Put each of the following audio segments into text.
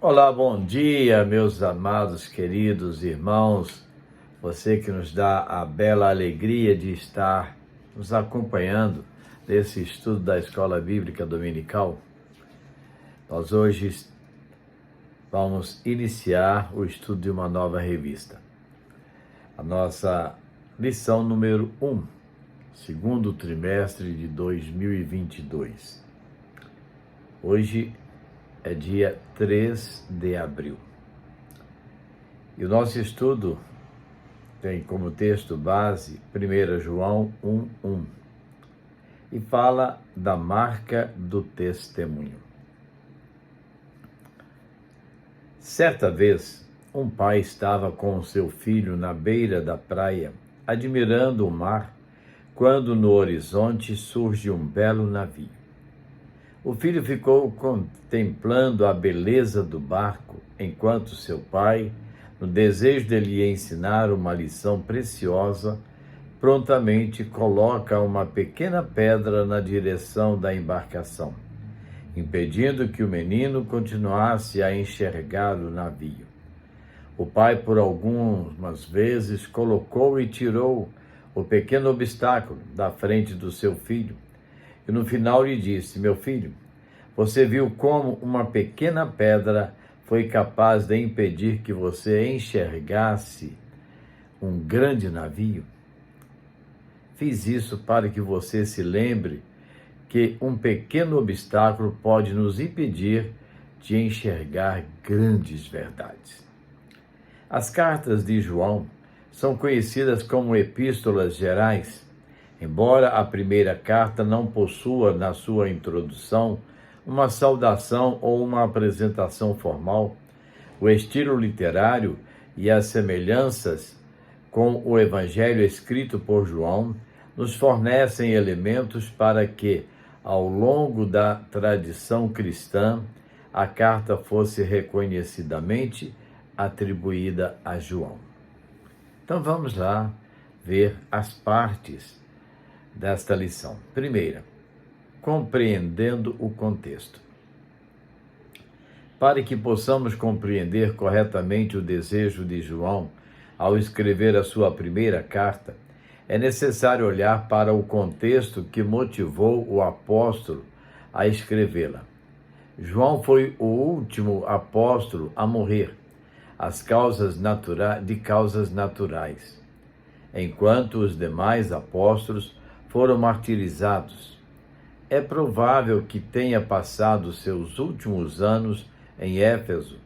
Olá, bom dia, meus amados, queridos irmãos, você que nos dá a bela alegria de estar nos acompanhando nesse estudo da Escola Bíblica Dominical. Nós hoje vamos iniciar o estudo de uma nova revista. A nossa lição número 1, segundo trimestre de 2022. Hoje é dia 3 de abril. E o nosso estudo tem como texto base 1 João 1:1 e fala da marca do testemunho. Certa vez, um pai estava com seu filho na beira da praia, admirando o mar, quando no horizonte surge um belo navio. O filho ficou contemplando a beleza do barco, enquanto seu pai, no desejo de lhe ensinar uma lição preciosa, prontamente coloca uma pequena pedra na direção da embarcação, impedindo que o menino continuasse a enxergar o navio. O pai, por algumas vezes, colocou e tirou o pequeno obstáculo da frente do seu filho, e no final lhe disse: meu filho, você viu como uma pequena pedra foi capaz de impedir que você enxergasse um grande navio? Fiz isso para que você se lembre que um pequeno obstáculo pode nos impedir de enxergar grandes verdades. As cartas de João são conhecidas como epístolas gerais. Embora a primeira carta não possua na sua introdução uma saudação ou uma apresentação formal, o estilo literário e as semelhanças com o Evangelho escrito por João nos fornecem elementos para que, ao longo da tradição cristã, a carta fosse reconhecidamente atribuída a João. Então vamos lá ver as partes desta lição. Primeira, compreendendo o contexto. Para que possamos compreender corretamente o desejo de João ao escrever a sua primeira carta, é necessário olhar para o contexto que motivou o apóstolo a escrevê-la. João foi o último apóstolo a morrer, de causas naturais, enquanto os demais apóstolos foram martirizados. É provável que tenha passado seus últimos anos em Éfeso,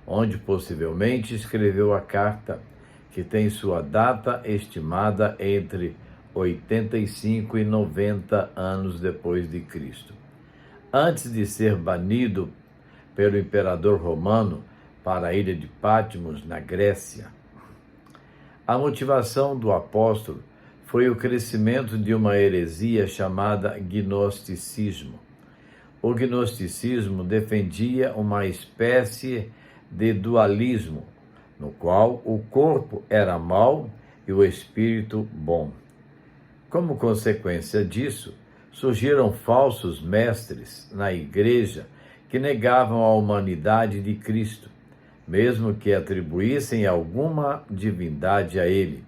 onde possivelmente escreveu a carta, que tem sua data estimada entre 85 e 90 anos depois de Cristo. Antes de ser banido pelo imperador romano para a ilha de Patmos, na Grécia. A motivação do apóstolo foi o crescimento de uma heresia chamada gnosticismo. O gnosticismo defendia uma espécie de dualismo, no qual o corpo era mau e o espírito bom. Como consequência disso, surgiram falsos mestres na igreja que negavam a humanidade de Cristo, mesmo que atribuíssem alguma divindade a ele.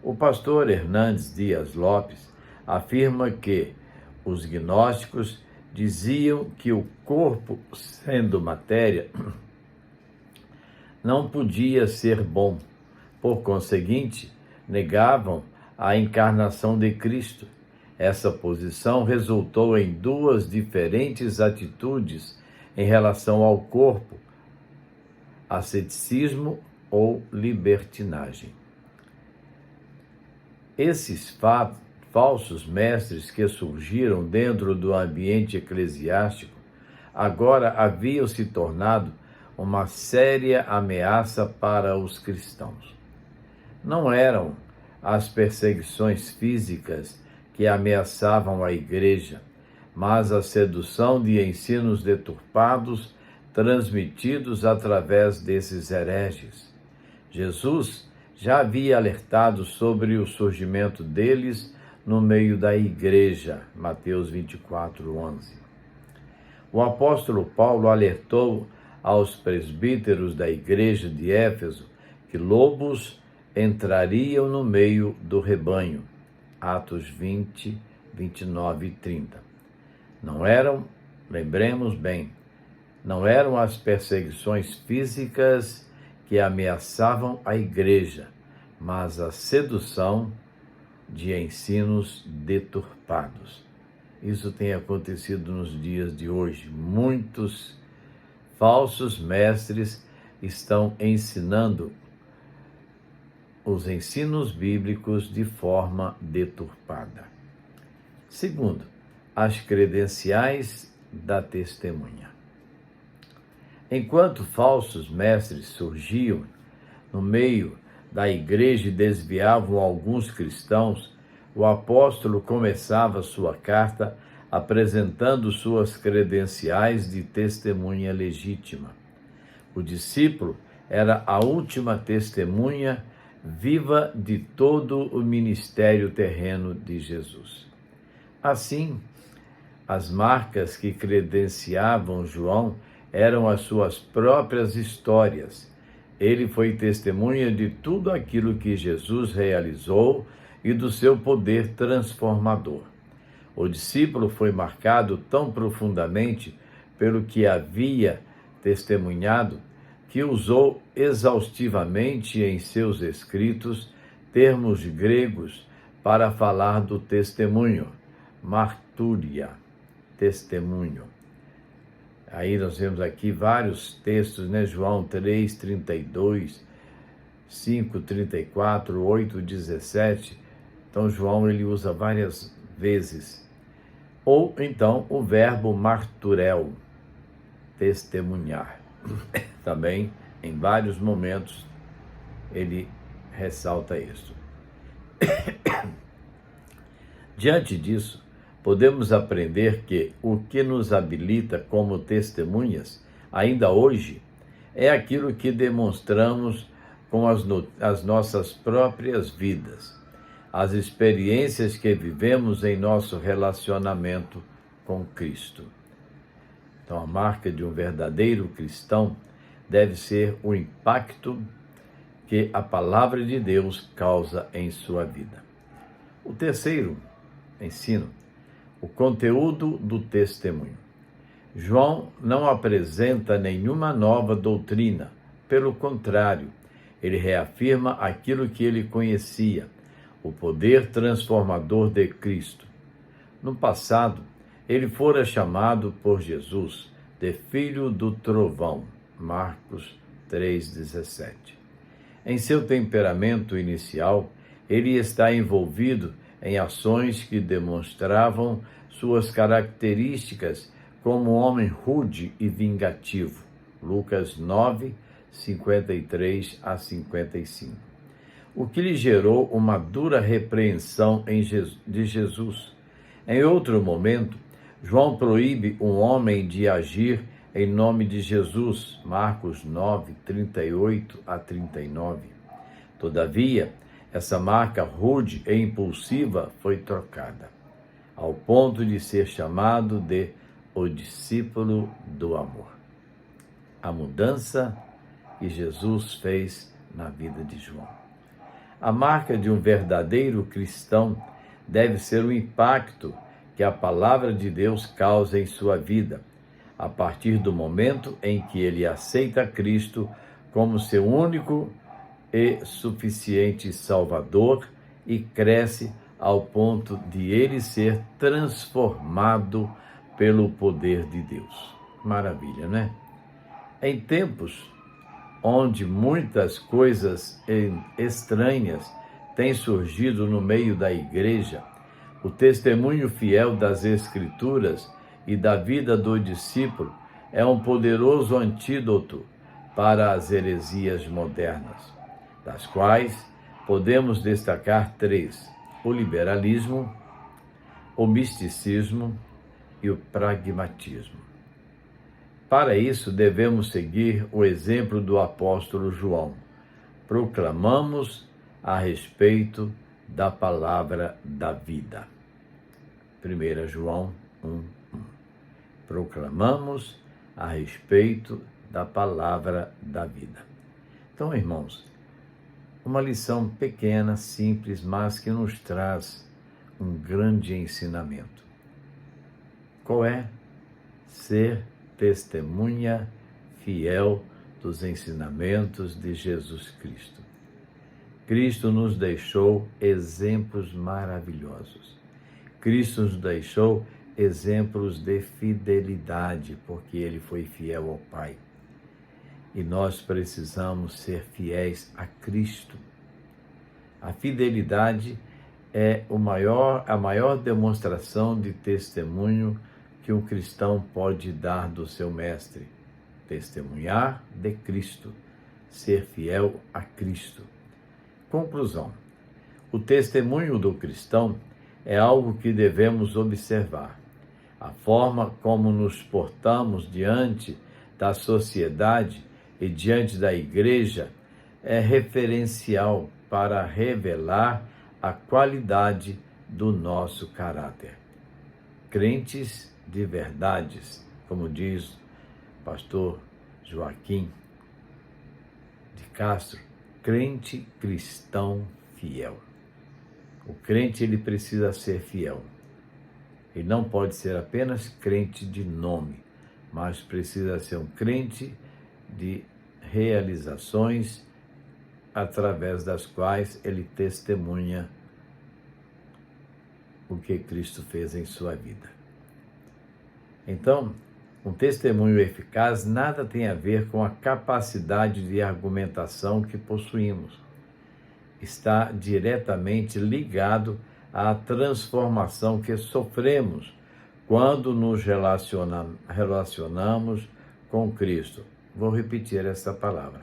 O pastor Hernandes Dias Lopes afirma que os gnósticos diziam que o corpo, sendo matéria, não podia ser bom. Por conseguinte, negavam a encarnação de Cristo. Essa posição resultou em duas diferentes atitudes em relação ao corpo: asceticismo ou libertinagem. Esses falsos mestres que surgiram dentro do ambiente eclesiástico agora haviam se tornado uma séria ameaça para os cristãos. Não eram as perseguições físicas que ameaçavam a igreja, mas a sedução de ensinos deturpados transmitidos através desses hereges. Jesus já havia alertado sobre o surgimento deles no meio da igreja, Mateus 24:11. O apóstolo Paulo alertou aos presbíteros da igreja de Éfeso que lobos entrariam no meio do rebanho. Atos 20, 29 e 30. Não eram, lembremos bem, não eram as perseguições físicas que ameaçavam a igreja, mas a sedução de ensinos deturpados. Isso tem acontecido nos dias de hoje. Muitos falsos mestres estão ensinando os ensinos bíblicos de forma deturpada. Segundo, as credenciais da testemunha. Enquanto falsos mestres surgiam no meio da igreja e desviavam alguns cristãos, o apóstolo começava sua carta apresentando suas credenciais de testemunha legítima. O discípulo era a última testemunha viva de todo o ministério terreno de Jesus. Assim, as marcas que credenciavam João eram as suas próprias histórias. Ele foi testemunha de tudo aquilo que Jesus realizou e do seu poder transformador. O discípulo foi marcado tão profundamente pelo que havia testemunhado que usou exaustivamente em seus escritos termos gregos para falar do testemunho, martúria, testemunho. Aí nós vemos aqui vários textos, né? João 3, 32, 5, 34, 8, 17. Então João ele usa várias vezes. Ou então o verbo marturel, testemunhar. Também em vários momentos ele ressalta isso. Diante disso, podemos aprender que o que nos habilita como testemunhas, ainda hoje, é aquilo que demonstramos com as nossas próprias vidas, as experiências que vivemos em nosso relacionamento com Cristo. Então, a marca de um verdadeiro cristão deve ser o impacto que a palavra de Deus causa em sua vida. O terceiro ensino, o conteúdo do testemunho. João não apresenta nenhuma nova doutrina, pelo contrário, ele reafirma aquilo que ele conhecia, o poder transformador de Cristo. No passado, ele fora chamado por Jesus de Filho do Trovão, Marcos 3,17. Em seu temperamento inicial, ele está envolvido em ações que demonstravam suas características como um homem rude e vingativo. Lucas 9, 53 a 55. O que lhe gerou uma dura repreensão de Jesus. Em outro momento, João proíbe um homem de agir em nome de Jesus, Marcos 9, 38 a 39. Todavia, essa marca rude e impulsiva foi trocada, ao ponto de ser chamado de o discípulo do amor. A mudança que Jesus fez na vida de João. A marca de um verdadeiro cristão deve ser o impacto que a palavra de Deus causa em sua vida, a partir do momento em que ele aceita Cristo como seu único e suficiente Salvador e cresce ao ponto de ele ser transformado pelo poder de Deus. Maravilha, né? Em tempos onde muitas coisas estranhas têm surgido no meio da igreja, o testemunho fiel das Escrituras e da vida do discípulo é um poderoso antídoto para as heresias modernas, das quais podemos destacar três: o liberalismo, o misticismo e o pragmatismo. Para isso, devemos seguir o exemplo do apóstolo João. Proclamamos a respeito da palavra da vida. 1 João 1:1. Proclamamos a respeito da palavra da vida. Então, irmãos, uma lição pequena, simples, mas que nos traz um grande ensinamento. Qual é? Ser testemunha fiel dos ensinamentos de Jesus Cristo. Cristo nos deixou exemplos maravilhosos. Cristo nos deixou exemplos de fidelidade, porque ele foi fiel ao Pai. E nós precisamos ser fiéis a Cristo. A fidelidade é a maior demonstração de testemunho que um cristão pode dar do seu mestre. Testemunhar de Cristo, ser fiel a Cristo. Conclusão: o testemunho do cristão é algo que devemos observar. A forma como nos portamos diante da sociedade e diante da igreja é referencial para revelar a qualidade do nosso caráter. Crentes de verdades, como diz o pastor Joaquim de Castro, crente cristão fiel. O crente, ele precisa ser fiel. Ele não pode ser apenas crente de nome, mas precisa ser um crente de realizações através das quais ele testemunha o que Cristo fez em sua vida. Então, um testemunho eficaz nada tem a ver com a capacidade de argumentação que possuímos. Está diretamente ligado à transformação que sofremos quando nos relacionamos com Cristo. Vou repetir essa palavra.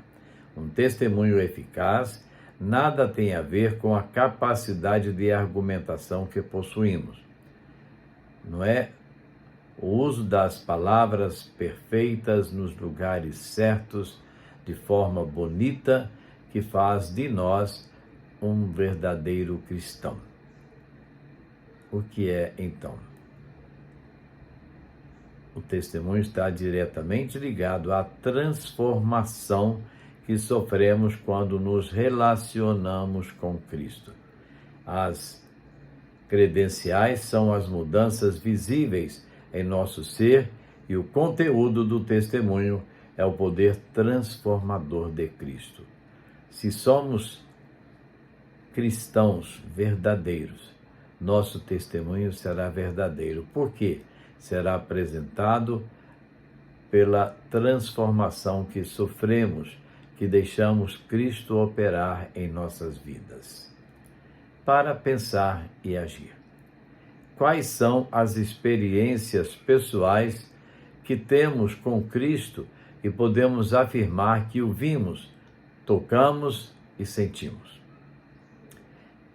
Um testemunho eficaz nada tem a ver com a capacidade de argumentação que possuímos. Não é o uso das palavras perfeitas nos lugares certos, de forma bonita, que faz de nós um verdadeiro cristão. O que é, então? O testemunho está diretamente ligado à transformação que sofremos quando nos relacionamos com Cristo. As credenciais são as mudanças visíveis em nosso ser e o conteúdo do testemunho é o poder transformador de Cristo. Se somos cristãos verdadeiros, nosso testemunho será verdadeiro. Por quê? Será apresentado pela transformação que sofremos, que deixamos Cristo operar em nossas vidas. Para pensar e agir. Quais são as experiências pessoais que temos com Cristo e podemos afirmar que o vimos, tocamos e sentimos?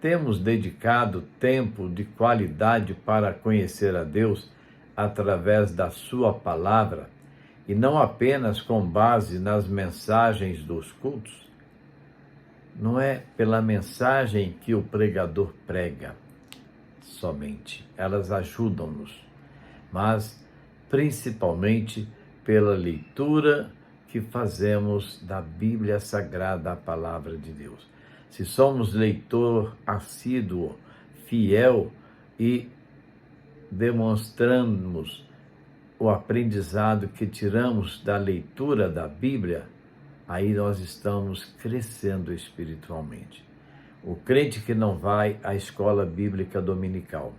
Temos dedicado tempo de qualidade para conhecer a Deus através da sua palavra e não apenas com base nas mensagens dos cultos? Não é pela mensagem que o pregador prega somente, elas ajudam-nos, mas principalmente pela leitura que fazemos da Bíblia Sagrada, a palavra de Deus. Se somos leitor assíduo, fiel e demonstramos o aprendizado que tiramos da leitura da Bíblia, aí nós estamos crescendo espiritualmente. O crente que não vai à escola bíblica dominical,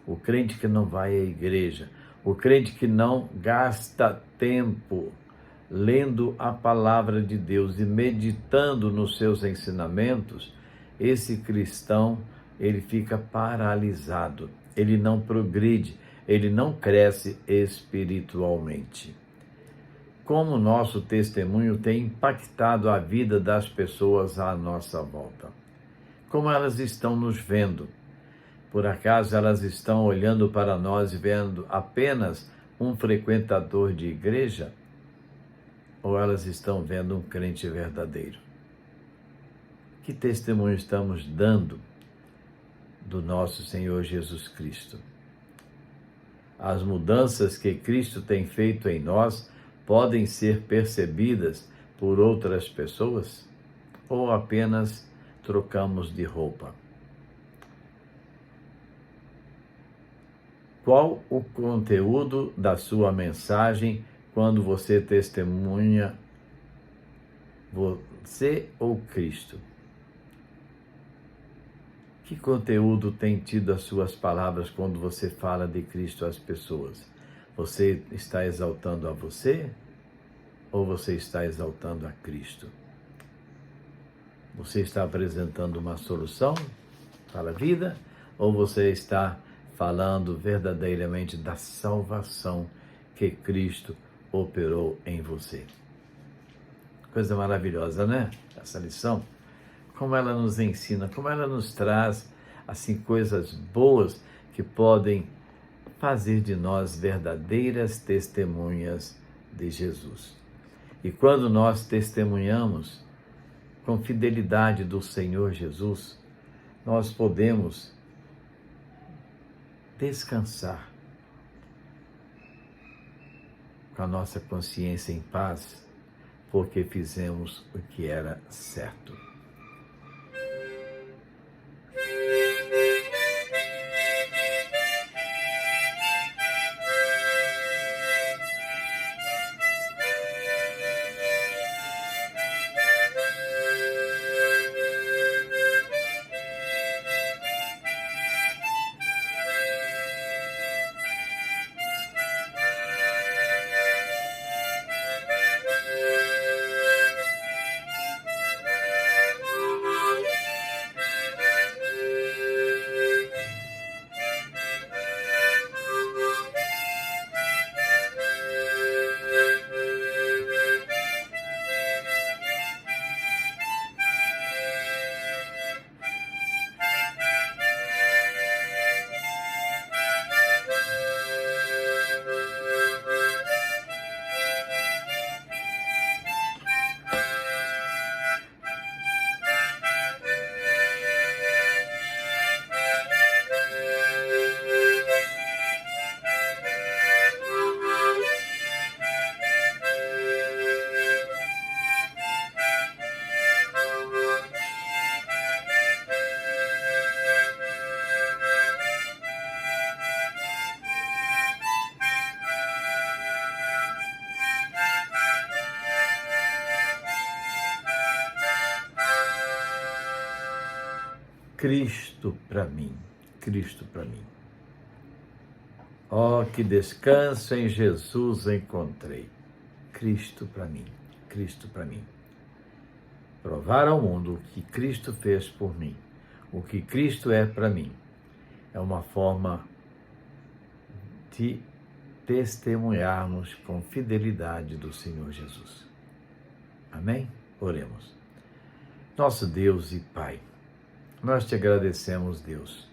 o crente que não vai à igreja, o crente que não gasta tempo lendo a palavra de Deus e meditando nos seus ensinamentos, esse cristão, ele fica paralisado, ele não progride, ele não cresce espiritualmente. Como o nosso testemunho tem impactado a vida das pessoas à nossa volta? Como elas estão nos vendo? Por acaso elas estão olhando para nós e vendo apenas um frequentador de igreja? Ou elas estão vendo um crente verdadeiro? Que testemunho estamos dando do nosso Senhor Jesus Cristo? As mudanças que Cristo tem feito em nós podem ser percebidas por outras pessoas? Ou apenas trocamos de roupa? Qual o conteúdo da sua mensagem quando você testemunha você ou Cristo? Que conteúdo tem tido as suas palavras quando você fala de Cristo às pessoas? Você está exaltando a você ou você está exaltando a Cristo? Você está apresentando uma solução para a vida ou você está falando verdadeiramente da salvação que Cristo operou em você? Coisa maravilhosa, né? Essa lição. Como ela nos ensina, como ela nos traz, assim, coisas boas que podem fazer de nós verdadeiras testemunhas de Jesus. E quando nós testemunhamos com fidelidade do Senhor Jesus, nós podemos descansar com a nossa consciência em paz, porque fizemos o que era certo. Cristo para mim, Cristo para mim. Oh, que descanso em Jesus encontrei. Cristo para mim, Cristo para mim. Provar ao mundo o que Cristo fez por mim, o que Cristo é para mim, é uma forma de testemunharmos com fidelidade do Senhor Jesus. Amém? Oremos. Nosso Deus e Pai, nós te agradecemos, Deus,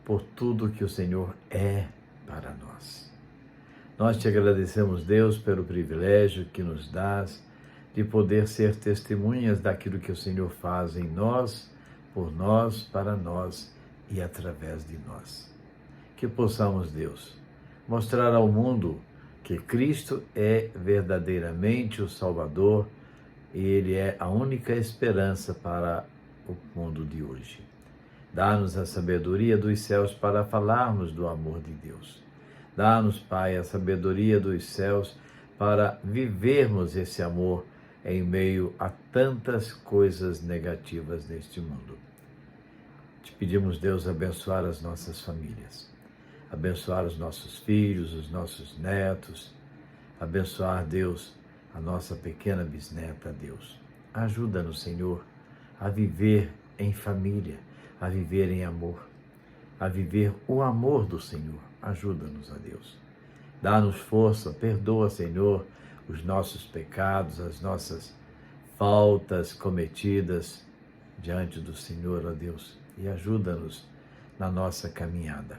por tudo que o Senhor é para nós. Nós te agradecemos, Deus, pelo privilégio que nos dás de poder ser testemunhas daquilo que o Senhor faz em nós, por nós, para nós e através de nós. Que possamos, Deus, mostrar ao mundo que Cristo é verdadeiramente o Salvador e Ele é a única esperança para o mundo de hoje. Dá-nos a sabedoria dos céus para falarmos do amor de Deus. Dá-nos, Pai, a sabedoria dos céus para vivermos esse amor em meio a tantas coisas negativas neste mundo. Te pedimos, Deus, abençoar as nossas famílias, abençoar os nossos filhos, os nossos netos, abençoar, Deus, a nossa pequena bisneta, Deus. Ajuda-nos, Senhor, a viver em família, a viver em amor, a viver o amor do Senhor. Ajuda-nos, a Deus. Dá-nos força, perdoa, Senhor, os nossos pecados, as nossas faltas cometidas diante do Senhor, ó Deus, e ajuda-nos na nossa caminhada.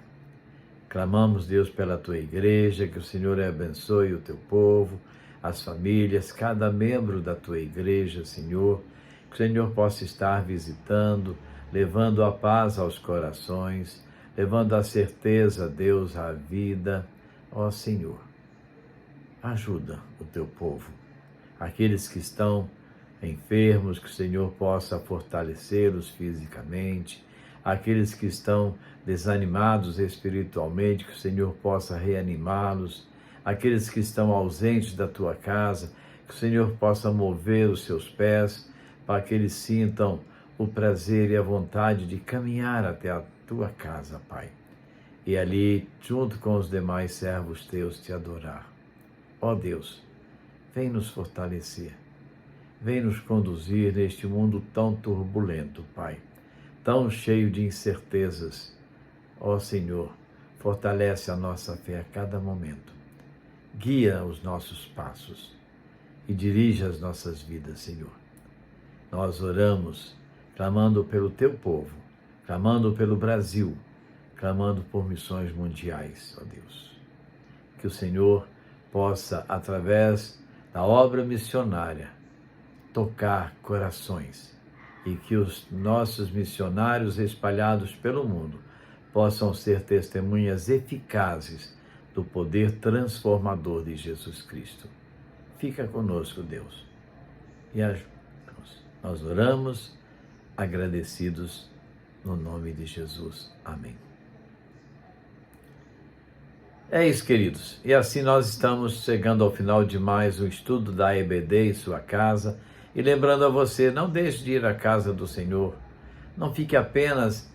Clamamos, Deus, pela Tua igreja, que o Senhor abençoe o Teu povo, as famílias, cada membro da Tua igreja, Senhor, que o Senhor possa estar visitando, levando a paz aos corações, levando a certeza, Deus, à vida, ó Senhor. ajuda o teu povo. Aqueles que estão enfermos, que o Senhor possa fortalecê-los fisicamente. Aqueles que estão desanimados espiritualmente, que o Senhor possa reanimá-los. Aqueles que estão ausentes da tua casa, que o Senhor possa mover os seus pés, para que eles sintam o prazer e a vontade de caminhar até a tua casa, Pai. E ali, junto com os demais servos teus, te adorar. Ó Deus, vem nos fortalecer, vem nos conduzir neste mundo tão turbulento, Pai, tão cheio de incertezas. Ó Senhor, fortalece a nossa fé a cada momento, guia os nossos passos e dirige as nossas vidas, Senhor. Nós oramos, clamando pelo teu povo, clamando pelo Brasil, clamando por missões mundiais, ó Deus. Que o Senhor possa, através da obra missionária, tocar corações e que os nossos missionários espalhados pelo mundo possam ser testemunhas eficazes do poder transformador de Jesus Cristo. Fica conosco, Deus, e ajuda-nos. Nós oramos agradecidos no nome de Jesus. Amém. É isso, queridos. E assim nós estamos chegando ao final de mais um estudo da EBD em sua casa. E lembrando a você, não deixe de ir à casa do Senhor. Não fique apenas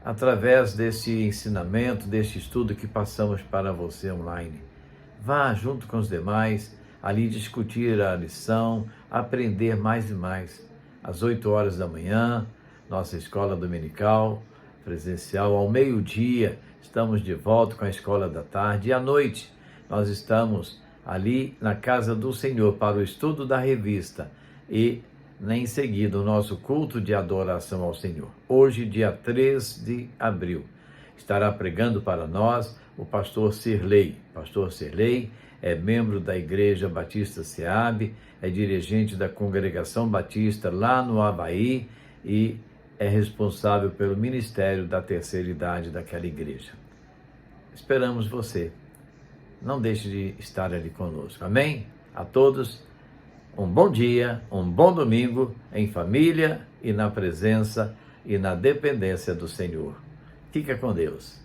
através desse ensinamento, deste estudo que passamos para você online. Vá junto com os demais, ali discutir a lição, aprender mais e mais. Às 8 horas da manhã, nossa escola dominical, presencial, ao meio-dia, estamos de volta com a escola da tarde. E à noite, nós estamos ali na casa do Senhor para o estudo da revista e, em seguida, o nosso culto de adoração ao Senhor. Hoje, dia 3 de abril, estará pregando para nós o pastor Sirlei. Pastor Sirlei é membro da Igreja Batista SEAB, é dirigente da Congregação Batista lá no Havaí e é responsável pelo ministério da terceira idade daquela igreja. Esperamos você. Não deixe de estar ali conosco. Amém? A todos, um bom dia, um bom domingo em família e na presença e na dependência do Senhor. Fica com Deus.